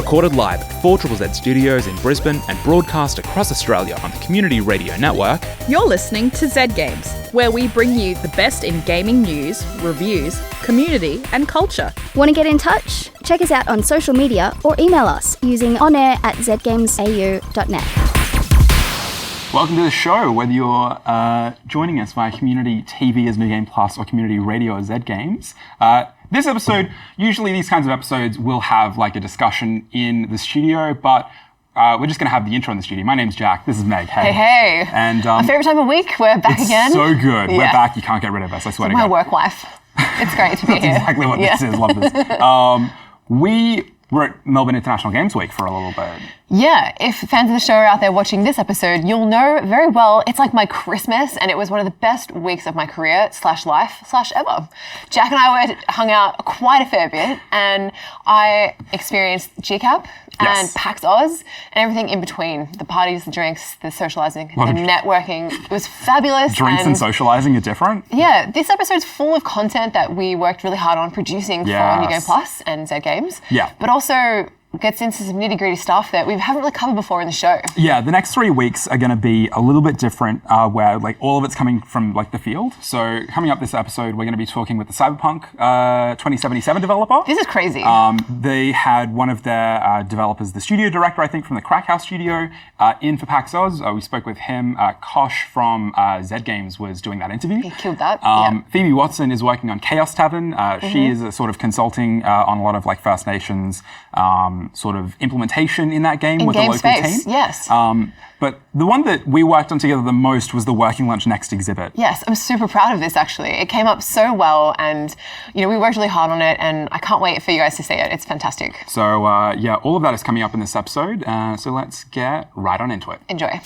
Recorded live at 4ZZZ Studios in Brisbane and broadcast across Australia on the Community Radio Network. You're listening to Z Games, where we bring you the best in gaming news, reviews, community and culture. Want to get in touch? Check us out on social media or email us using onair@zgamesau.net. Welcome to the show, whether you're joining us via Community TV as New Game Plus or Community Radio as Z Games. This episode, usually these kinds of episodes will have like a discussion in the studio, but we're just going to have the intro in the studio. My name's Jack. This is Meg. Hey. Hey. And our favourite time of week. We're back again. So good. Yeah. We're back. You can't get rid of us. I swear to God. My work life. It's great to be That's here. exactly what this is. Love this. We were at Melbourne International Games Week for a little bit. Yeah, if fans of the show are out there watching this episode, you'll know very well it's like my Christmas, and it was one of the best weeks of my career /life /ever. Jack and I hung out quite a fair bit, and I experienced GCAP and PAX Oz and everything in between. The parties, the drinks, the socialising, the networking. It was fabulous. Drinks and socialising are different? Yeah, this episode's full of content that we worked really hard on producing for New Game Plus and Z Games. Yeah. But also gets into some nitty-gritty stuff that we haven't really covered before in the show. Yeah, the next 3 weeks are going to be a little bit different, where like all of it's coming from like the field. So coming up this episode, we're going to be talking with the Cyberpunk 2077 developer. This is crazy. They had one of their developers, the studio director, I think, from the Crackhouse studio, in for PAX Oz. We spoke with him. Koch from Z Games was doing that interview. He killed that. Phoebe Watson is working on Chaos Tavern. She is a sort of consulting on a lot of like First Nations sort of implementation in that game with the local team. Yes. But the one that we worked on together the most was the Working Lunch Next exhibit. Yes, I'm super proud of this actually. It came up so well, and we worked really hard on it, and I can't wait for you guys to see it. It's fantastic. So all of that is coming up in this episode. So let's get right on into it. Enjoy.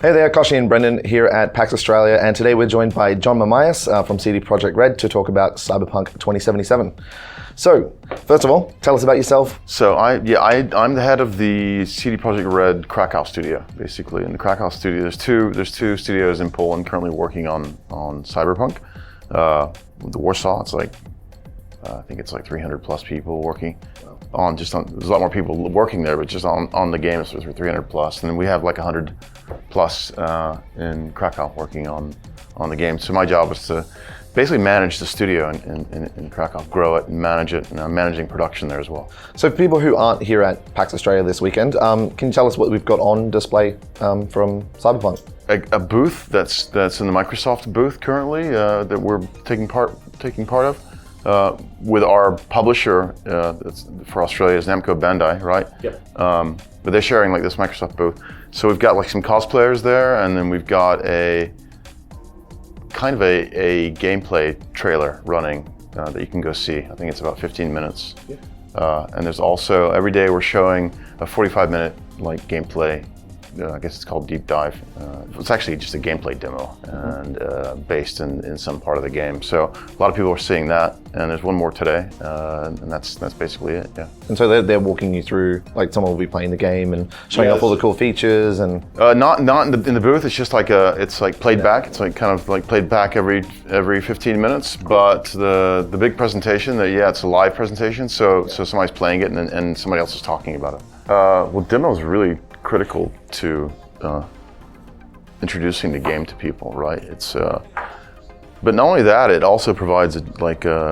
Hey there, Koshi and Brendan here at PAX Australia, and today we're joined by John Mamais from CD Projekt Red to talk about Cyberpunk 2077. So, first of all, tell us about yourself. So I'm the head of the CD Projekt Red Krakow studio, basically. In the Krakow studio, there's two studios in Poland currently working on Cyberpunk. The Warsaw, it's like I think it's like 300 plus people working on. There's a lot more people working there, but just on the game, it's 300 plus. And then we have like 100 plus in Krakow working on the game. So my job is to basically manage the studio in Krakow, grow it and manage it, and I'm managing production there as well. So for people who aren't here at PAX Australia this weekend, can you tell us what we've got on display from Cyberpunk? A booth that's in the Microsoft booth currently that we're taking part of. With our publisher that's for Australia is Namco Bandai, right? Yep. But they're sharing like this Microsoft booth. So we've got like some cosplayers there, and then we've got a kind of a gameplay trailer running that you can go see. I think it's about 15 minutes. Yeah. And there's also, every day we're showing a 45-minute like gameplay. I guess it's called Deep Dive. It's actually just a gameplay demo and based in some part of the game. So a lot of people are seeing that, and there's one more today, and that's basically it. Yeah. And so they're walking you through, like someone will be playing the game and showing off all the cool features and. Not in the booth. It's just like it's like played back. It's like kind of like played back every 15 minutes. But the big presentation, it's a live presentation. So somebody's playing it and somebody else is talking about it. Well, demo is really critical to introducing the game to people, right? It's but not only that, it also provides a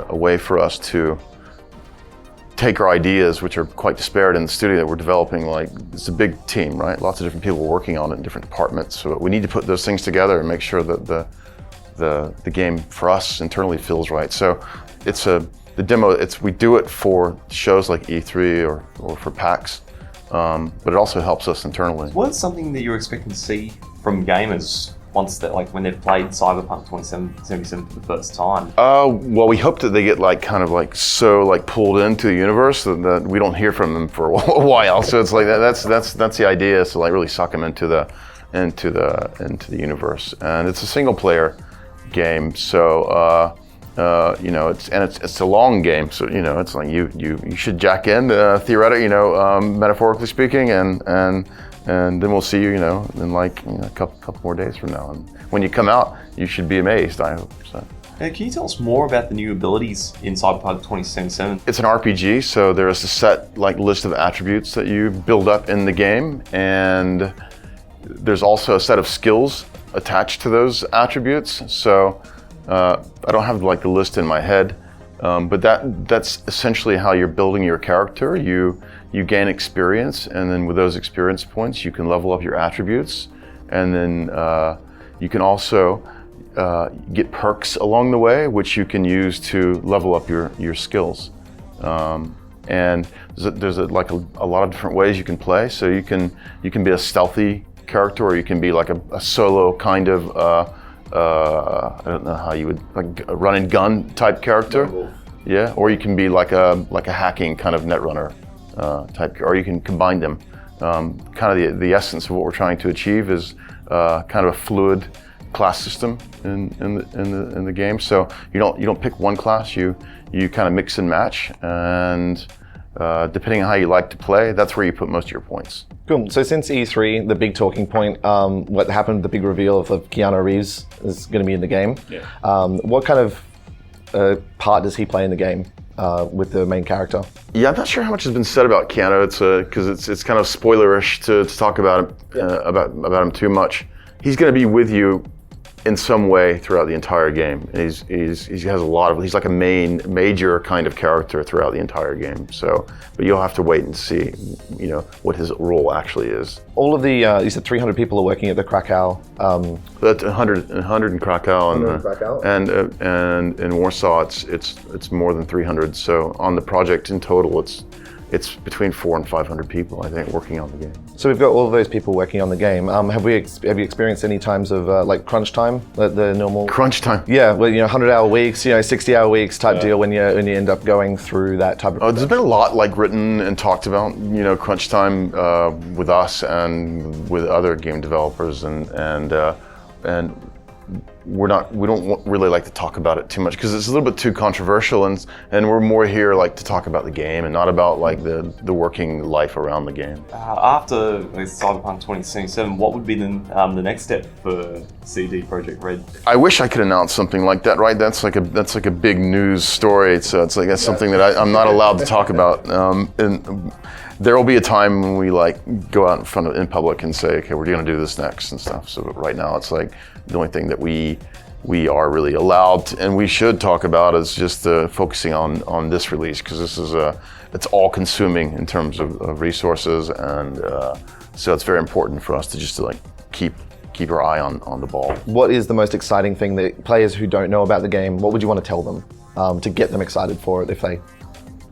way for us to take our ideas, which are quite disparate in the studio that we're developing. Like, it's a big team, right? Lots of different people working on it in different departments. So we need to put those things together and make sure that the game for us internally feels right. So it's the demo. We do it for shows like E3 or for PAX. But it also helps us internally. What's something that you're expecting to see from gamers once that, like when they've played Cyberpunk 2077 for the first time? Well, we hope that they get so pulled into the universe that we don't hear from them for a while. So it's like that's the idea. So like really suck them into the universe. And it's a single player game. So It's a long game, so it's like you should jack in theoretically, metaphorically speaking, and then we'll see you, in like a couple more days from now. And when you come out, you should be amazed, I hope. So. Can you tell us more about the new abilities in Cyberpunk 2077? It's an RPG, so there's a set list of attributes that you build up in the game, and there's also a set of skills attached to those attributes. So I don't have the list in my head, but that's essentially how you're building your character. You gain experience, and then with those experience points, you can level up your attributes, and then you can also get perks along the way, which you can use to level up your skills. And there's a lot of different ways you can play. So you can be a stealthy character, or you can be like a solo kind of I don't know how you would, a run and gun type character. Yeah, or you can be like a hacking kind of netrunner type, or you can combine them. Kind of the essence of what we're trying to achieve is kind of a fluid class system in the game. So you don't pick one class, you kind of mix and match, and depending on how you like to play, that's where you put most of your points. Cool. So since E3, the big talking point, what happened, the big reveal of Keanu Reeves is going to be in the game. Yeah. What kind of part does he play in the game with the main character? Yeah, I'm not sure how much has been said about Keanu. It's because it's kind of spoilerish to talk about him too much. He's going to be with you in some way throughout the entire game. He has a lot of, he's like a major kind of character throughout the entire game. So, but you'll have to wait and see, what his role actually is. All of the, you said 300 people are working at the Krakow. That's 100 in Krakow, and in Warsaw it's more than 300. So on the project in total, it's between 400 and 500 people, I think, working on the game. So we've got all of those people working on the game. Have you experienced any times of crunch time, the normal crunch time? Yeah, well, 100-hour weeks, 60-hour weeks type deal when you end up going through that type of. Oh, there's been a lot written and talked about, crunch time with us and with other game developers, and we don't really like to talk about it too much because it's a little bit too controversial, and we're more here to talk about the game and not about the working life around the game. After Cyberpunk 2077, what would be the next step for CD Projekt Red? I wish I could announce something like that, right? That's like a big news story. So it's that's something that I'm not allowed to talk about. And there will be a time when we go out in public and say, okay, we're going to do this next and stuff. So right now it's the only thing that we are really allowed to, and we should talk about is just focusing on this release, because this is it's all consuming in terms of resources, and so it's very important for us to just keep our eye on the ball. What is the most exciting thing that players who don't know about the game, what would you want to tell them to get them excited for it if they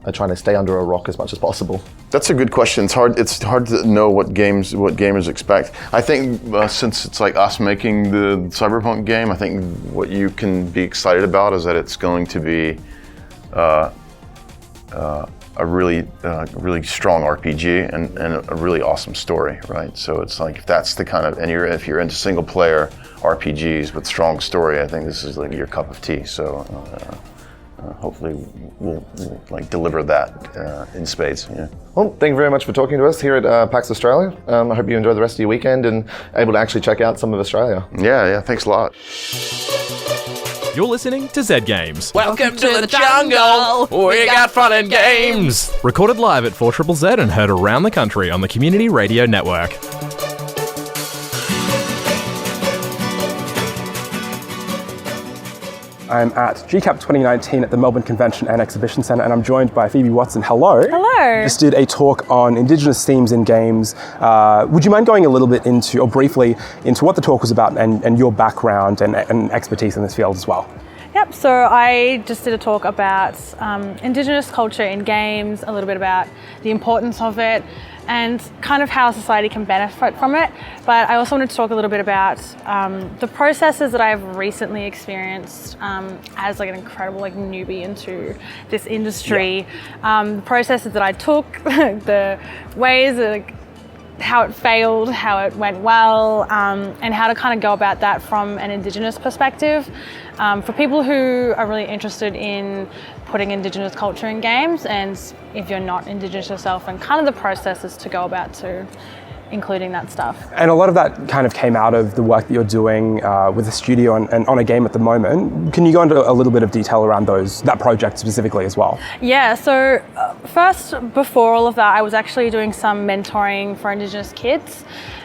are trying to stay under a rock as much as possible? That's a good question. It's hard to know what gamers expect. I think since it's us making the Cyberpunk game, I think what you can be excited about is that it's going to be a really strong RPG and a really awesome story, right? So it's if that's the kind of, and if you're into single player RPGs with strong story, I think this is your cup of tea. So. Hopefully we'll deliver that in spades. Yeah. Well, thank you very much for talking to us here at PAX Australia. I hope you enjoy the rest of your weekend and able to actually check out some of Australia. Yeah, thanks a lot. You're listening to Z Games. Welcome to the jungle. We got fun and games. Recorded live at 4ZZZ and heard around the country on the Community Radio Network. I'm at GCAP 2019 at the Melbourne Convention and Exhibition Centre, and I'm joined by Phoebe Watson. Hello. Hello. Just did a talk on Indigenous themes in games. Would you mind going a little bit into, or briefly, into what the talk was about and your background and expertise in this field as well? Yep, so I just did a talk about Indigenous culture in games, a little bit about the importance of it, and kind of how society can benefit from it. But I also wanted to talk a little bit about the processes that I've recently experienced as an incredible newbie into this industry. The processes that I took, the ways that how it failed, how it went well, and how to kind of go about that from an Indigenous perspective. For people who are really interested in putting Indigenous culture in games, and if you're not Indigenous yourself, and kind of the processes to go about to including that stuff. And a lot of that kind of came out of the work that you're doing with the studio and on a game at the moment. Can you go into a little bit of detail around that project specifically as well? Yeah, so first, before all of that, I was actually doing some mentoring for Indigenous kids.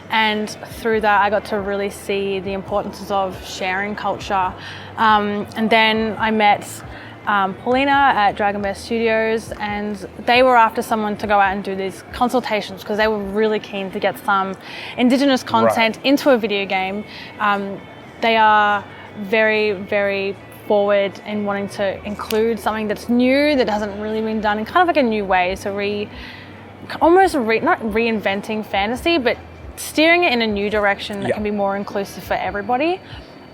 And through that, I got to really see the importance of sharing culture. And then I met Paulina at Dragon Bear Studios, and they were after someone to go out and do these consultations because they were really keen to get some Indigenous content into a video game. They are very, very forward in wanting to include something that's new, that hasn't really been done in kind of like a new way. So not reinventing fantasy, but steering it in a new direction that can be more inclusive for everybody.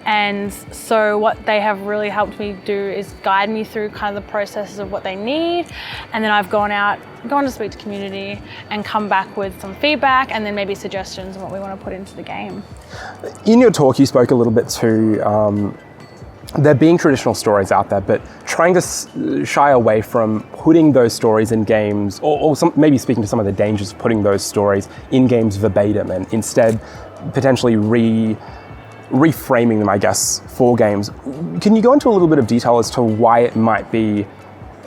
And so what they have really helped me do is guide me through kind of the processes of what they need. And then I've gone to speak to community and come back with some feedback and then maybe suggestions on what we want to put into the game. In your talk, you spoke a little bit to there being traditional stories out there, but trying to shy away from putting those stories in games, or maybe speaking to some of the dangers of putting those stories in games verbatim, and instead potentially reframing them, I guess, for games. Can you go into a little bit of detail as to why it might be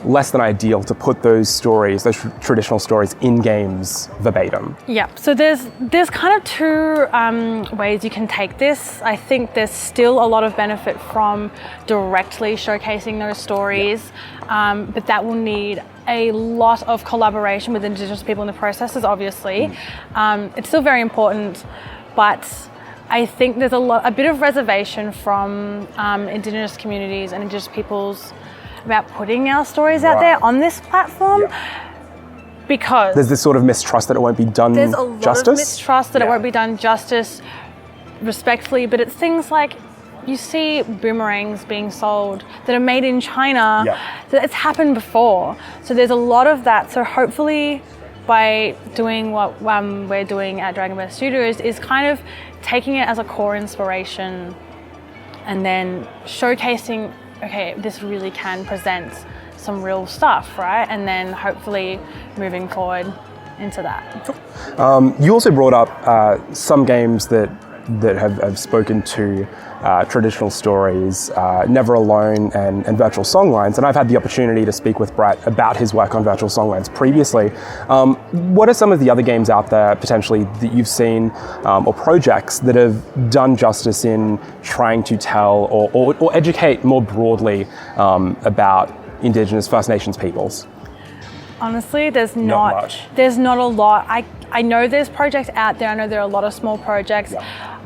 less than ideal to put those traditional stories in games verbatim? Yeah, so there's kind of two ways you can take this. I think there's still a lot of benefit from directly showcasing those stories, but that will need a lot of collaboration with Indigenous people in the processes, obviously. It's still very important, but I think there's a bit of reservation from Indigenous communities and Indigenous peoples about putting our stories out there on this platform, because there's this sort of mistrust that it won't be done justice. There's a lot of mistrust that it won't be done justice respectfully, but it's things like you see boomerangs being sold that are made in China. That it's happened before. So there's a lot of that. So hopefully by doing what we're doing at Dragon Bear Studios is kind of taking it as a core inspiration and then showcasing, okay, this really can present some real stuff, right? And then hopefully moving forward into that. You also brought up some games that have spoken to traditional stories, Never Alone and Virtual Songlines, and I've had the opportunity to speak with Brett about his work on Virtual Songlines previously. What are some of the other games out there potentially that you've seen, or projects that have done justice in trying to tell or educate more broadly about Indigenous First Nations peoples? Honestly, there's not a lot. I know there's projects out there. I know there are a lot of small projects.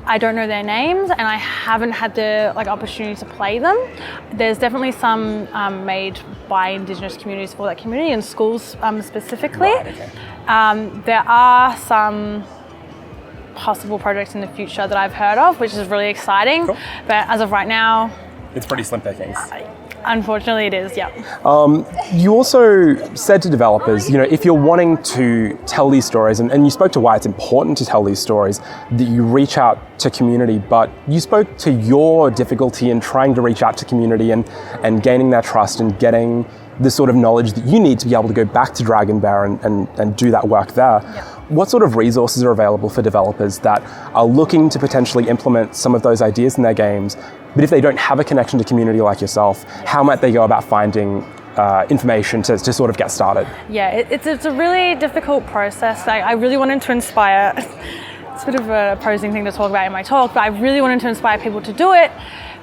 I don't know their names, and I haven't had the opportunity to play them. There's definitely some made by Indigenous communities for that community, and schools specifically. There are some possible projects in the future that I've heard of, which is really exciting. But as of right now, it's pretty slim pickings. Unfortunately, it is, yeah. You also said to developers, if you're wanting to tell these stories, and you spoke to why it's important to tell these stories, that you reach out to community, but you spoke to your difficulty in trying to reach out to community and gaining their trust and getting the sort of knowledge that you need to be able to go back to Dragon Bear and do that work there. What sort of resources are available for developers that are looking to potentially implement some of those ideas in their games, but if they don't have a connection to community like yourself, how might they go about finding information to sort of get started? Yeah, it's a really difficult process. I really wanted to inspire, it's a bit of an opposing thing to talk about in my talk, but I really wanted to inspire people to do it,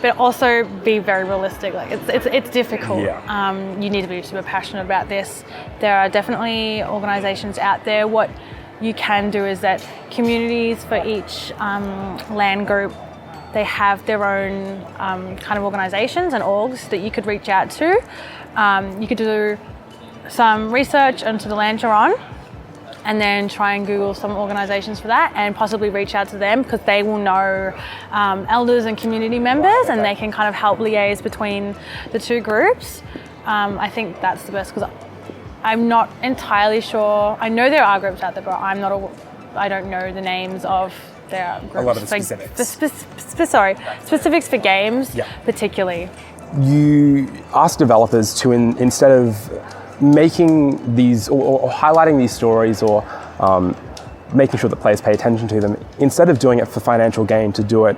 but also be very realistic. It's difficult. You need to be super passionate about this. There are definitely organizations out there. What you can do is that communities for each land group, they have their own kind of organizations and orgs that you could reach out to. You could do some research into the land you're on, and then try and Google some organizations for that and possibly reach out to them, because they will know elders and community members, and they can kind of help liaise between the two groups. I think that's the best, because I'm not entirely sure. I know there are groups out there, but I'm not I don't know the names of their groups. A lot of the specifics. Specifics for games, particularly. You ask developers to, instead of making these or highlighting these stories or making sure that players pay attention to them, instead of doing it for financial gain, to do it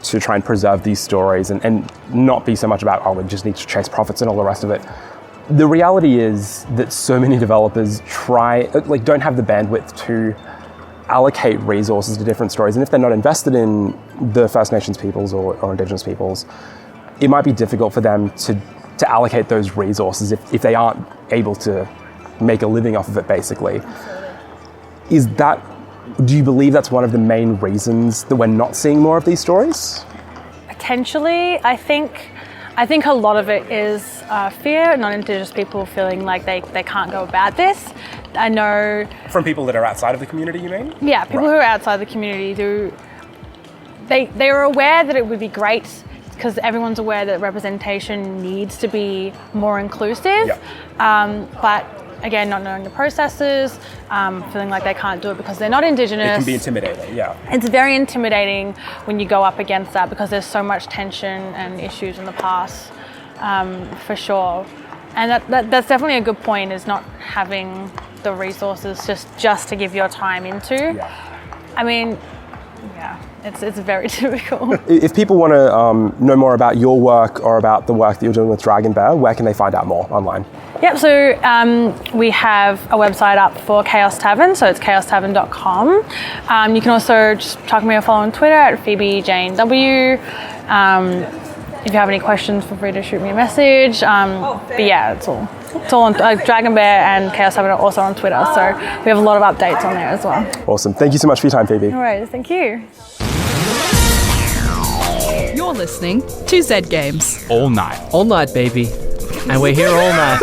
to try and preserve these stories and not be so much about, we just need to chase profits and all the rest of it. The reality is that so many developers don't have the bandwidth to allocate resources to different stories, and if they're not invested in the First Nations peoples or Indigenous peoples, it might be difficult for them to allocate those resources if they aren't able to make a living off of it, basically. Do you believe that's one of the main reasons that we're not seeing more of these stories? Potentially. I think a lot of it is fear, non-Indigenous people feeling like they can't go about this. I know... From people that are outside of the community, you mean? Yeah, people who are outside the community they are aware that it would be great because everyone's aware that representation needs to be more inclusive. But again, not knowing the processes, feeling like they can't do it because they're not Indigenous. It can be intimidating, yeah. It's very intimidating when you go up against that because there's so much tension and issues in the past, for sure. And that's definitely a good point, is not having the resources just to give your time into. I mean, it's very difficult. If people want to know more about your work or about the work that you're doing with Dragon Bear, where can they find out more online? Yep, so we have a website up for Chaos Tavern, so it's chaostavern.com. You can also just chuck me a follow on Twitter at Phoebe Jane W. If you have any questions, feel free to shoot me a message. But yeah, it's all on Dragon Bear and Chaos Tavern are also on Twitter, so we have a lot of updates on there as well. Awesome. Thank you so much for your time, Phoebe. All right, thank you. You're listening to Z Games. All night. All night, baby. And we're here all night.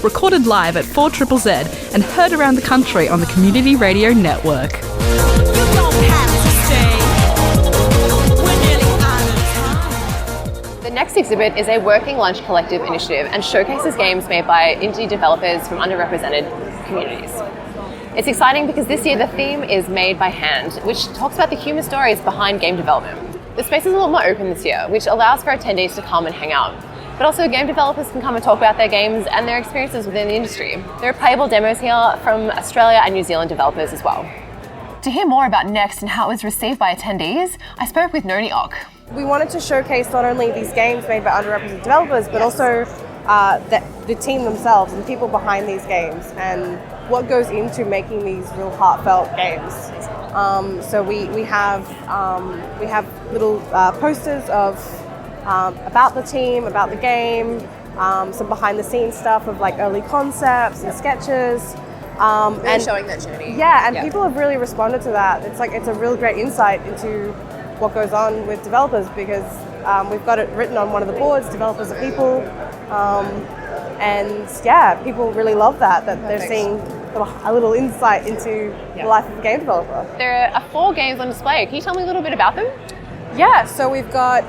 Recorded live at 4ZZZ and heard around the country on the Community Radio Network. The next exhibit is a Working Lunch Collective initiative and showcases games made by indie developers from underrepresented communities. It's exciting because this year the theme is Made by Hand, which talks about the human stories behind game development. The space is a lot more open this year, which allows for attendees to come and hang out. But also game developers can come and talk about their games and their experiences within the industry. There are playable demos here from Australia and New Zealand developers as well. To hear more about Next and how it was received by attendees, I spoke with Noni Ock. We wanted to showcase not only these games made by underrepresented developers, but also the team themselves and the people behind these games and what goes into making these real heartfelt games. So we have little posters of about the team, about the game, some behind the scenes stuff of like early concepts and sketches. And showing that journey. Yeah, and people have really responded to that. It's a really great insight into what goes on with developers because we've got it written on one of the boards, developers are people. And yeah, people really love that they're seeing a little insight into the life of a game developer. There are 4 games on display. Can you tell me a little bit about them? Yeah, so we've got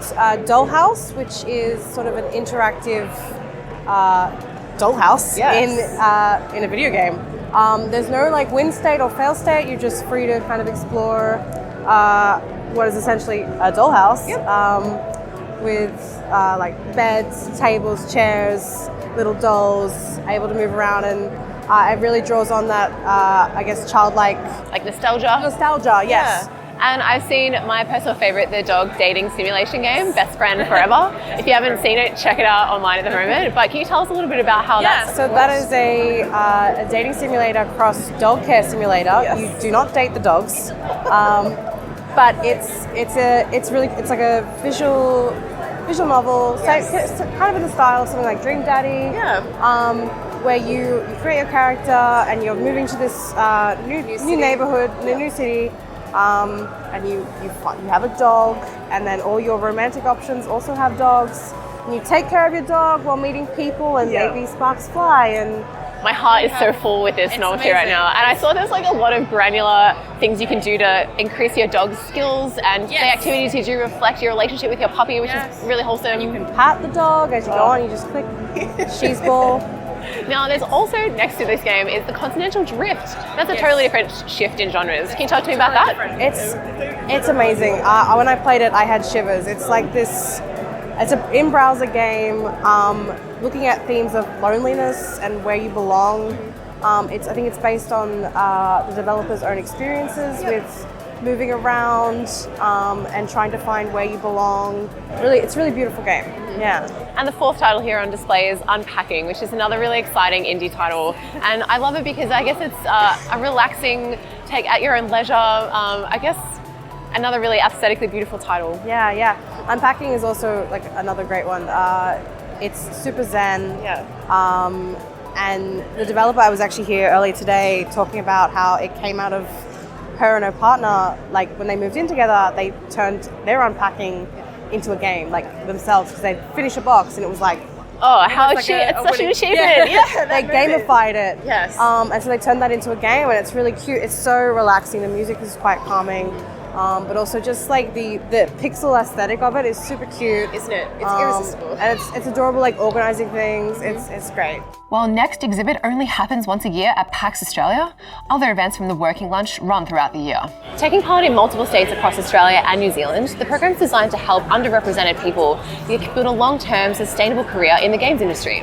Dollhouse, which is sort of an interactive dollhouse in a video game. There's no like win state or fail state. You're just free to kind of explore what is essentially a dollhouse with like beds, tables, chairs, little dolls, able to move around, and it really draws on that, I guess, childlike... Like nostalgia? Nostalgia, yes. Yeah. And I've seen my personal favorite, the dog dating simulation game, Best Friend Forever. If you haven't seen it, check it out online at the moment. But can you tell us a little bit about how that's... So that is a dating simulator cross dog care simulator. Yes. You do not date the dogs, but it's like a visual novel, so kind of in the style of something like Dream Daddy. Where you create a character and you're moving to this new neighborhood, new city. And you have a dog, and then all your romantic options also have dogs. And you take care of your dog while meeting people, and maybe sparks fly. And my heart is so full with this novelty right now. And I saw there's like a lot of granular things you can do to increase your dog's skills, and the activities you do reflect your relationship with your puppy, which is really wholesome. And you can pat the dog as you go on. You just click she's ball. Now, there's also next to this game is the Continental Drift. That's a totally different shift in genres. Can you talk to me about that? It's amazing. When I played it, I had shivers. It's like this. It's an in-browser game looking at themes of loneliness and where you belong. I think it's based on the developer's own experiences with moving around and trying to find where you belong. Really, it's a really beautiful game. Yeah. And the fourth title here on display is Unpacking, which is another really exciting indie title. And I love it because I guess it's a relaxing take at your own leisure. I guess another really aesthetically beautiful title. Yeah. Unpacking is also like another great one. It's super zen. Yeah. And the developer, I was actually here earlier today talking about how it came out of her and her partner, like when they moved in together, they turned their unpacking into a game, like themselves, because they'd finish a box and it was like, oh, how it's such an achievement. Yeah, they gamified it. Yes. And so they turned that into a game, and it's really cute. It's so relaxing. The music is quite calming. But also just like the pixel aesthetic of it is super cute, isn't it? It's irresistible, and it's adorable. Like organizing things, it's great. While Next exhibit only happens once a year at PAX Australia, other events from the Working Lunch run throughout the year. Taking part in multiple states across Australia and New Zealand, the program is designed to help underrepresented people build a long-term, sustainable career in the games industry.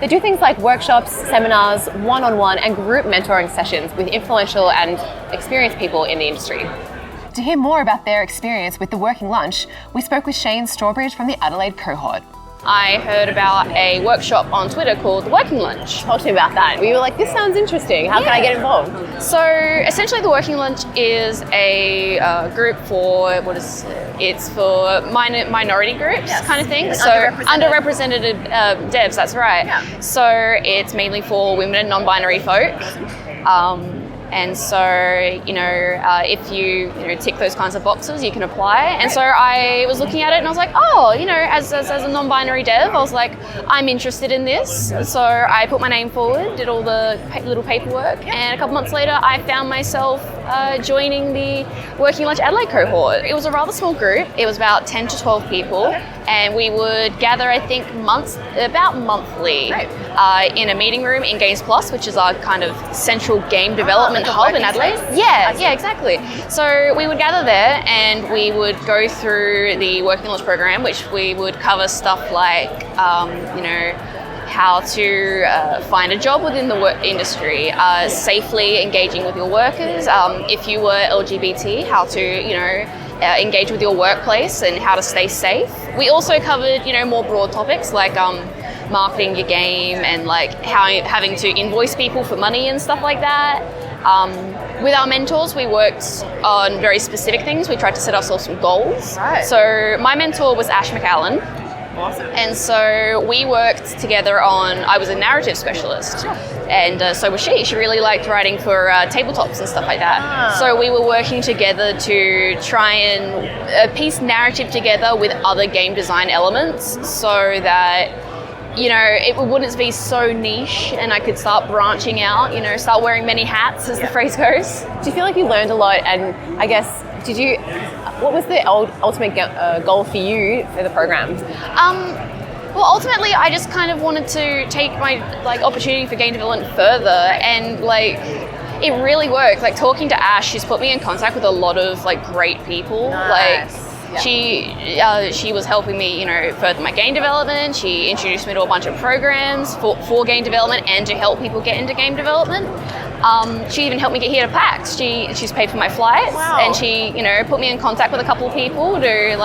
They do things like workshops, seminars, one-on-one, and group mentoring sessions with influential and experienced people in the industry. To hear more about their experience with the Working Lunch, we spoke with Shane Strawbridge from the Adelaide cohort. I heard about a workshop on Twitter called The Working Lunch. Talk to me about that. We were like, this sounds interesting. How can I get involved? So essentially The Working Lunch is a group for, it's for minority groups kind of thing. So underrepresented devs, that's right. Yeah. So it's mainly for women and non-binary folk. And so, if you tick those kinds of boxes, you can apply. And so I was looking at it and I was like, as a non-binary dev, I was like, I'm interested in this. So I put my name forward, did all the little paperwork, and a couple months later, I found myself joining the Working Lunch Adelaide cohort. It was a rather small group. It was about 10 to 12 people. And we would gather, I think, about monthly in a meeting room in Games Plus, which is our kind of central game development hub in Adelaide. Yeah, exactly. So we would gather there and we would go through the Working Lunch program, which we would cover stuff like, how to find a job within the work industry, safely engaging with your workers, if you were LGBT, how to, engage with your workplace and how to stay safe. We also covered, more broad topics like marketing your game and like how having to invoice people for money and stuff like that. With our mentors, we worked on very specific things. We tried to set ourselves some goals. Right. So my mentor was Ash McAllen. Awesome. And so we worked together I was a narrative specialist, and so was she. She really liked writing for tabletops and stuff like that. So we were working together to try and piece narrative together with other game design elements so that, it wouldn't be so niche and I could start branching out, start wearing many hats, as the phrase goes. Do you feel like you learned a lot? And I guess, what was the ultimate goal for you for the program? Well, ultimately, I just kind of wanted to take my opportunity for game development further, and it really worked. Like talking to Ash, she's put me in contact with a lot of great people. Nice. She was helping me, further my game development. She introduced me to a bunch of programs for game development and to help people get into game development. She even helped me get here to PAX. She's paid for my flights, and she, put me in contact with a couple of people to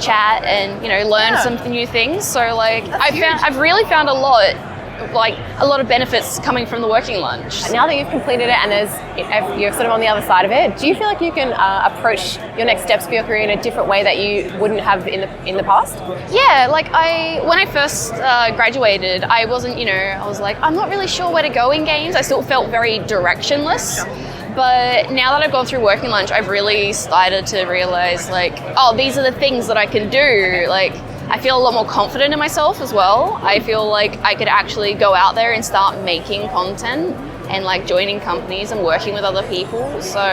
chat and learn some new things. So I've really found a lot of benefits coming from the Working Lunch. Now that you've completed it and you're sort of on the other side of it, do you feel like you can approach your next steps for your career in a different way that you wouldn't have in the past? Yeah, when I first graduated, I wasn't, I was like, I'm not really sure where to go in games. I still felt very directionless. But now that I've gone through Working Lunch, I've really started to realize these are the things that I can do. I feel a lot more confident in myself as well. I feel like I could actually go out there and start making content and joining companies and working with other people. So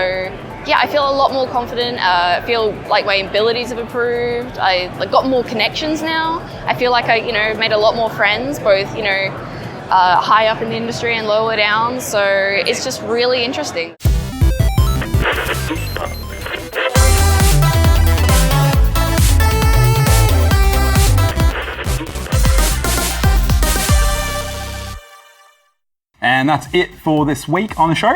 yeah, I feel a lot more confident. I feel like my abilities have improved. I got more connections now. I feel like I, made a lot more friends, both, high up in the industry and lower down. So it's just really interesting. And that's it for this week on the show.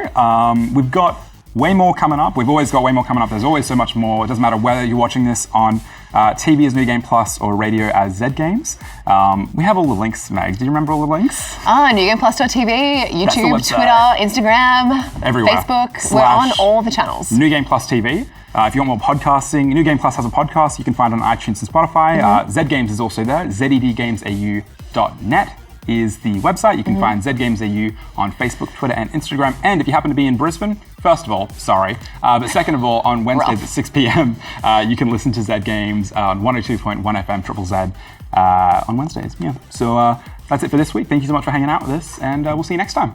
We've got way more coming up. We've always got way more coming up. There's always so much more. It doesn't matter whether you're watching this on TV as New Game Plus or radio as Z Games. We have all the links, Meg. Do you remember all the links? NewGamePlus.tv, YouTube, Twitter, Instagram, everywhere. Facebook. We're on all the channels. New Game Plus TV. If you want more podcasting, New Game Plus has a podcast you can find on iTunes and Spotify. Z Games is also there. ZedGamesAU.net is the website. You can find Z Games AU on Facebook, Twitter, and Instagram. And if you happen to be in Brisbane, first of all, sorry, but second of all, on Wednesdays at 6 p.m, you can listen to Z Games on 102.1 FM Triple Z on Wednesdays. Yeah. So that's it for this week. Thank you so much for hanging out with us, and we'll see you next time.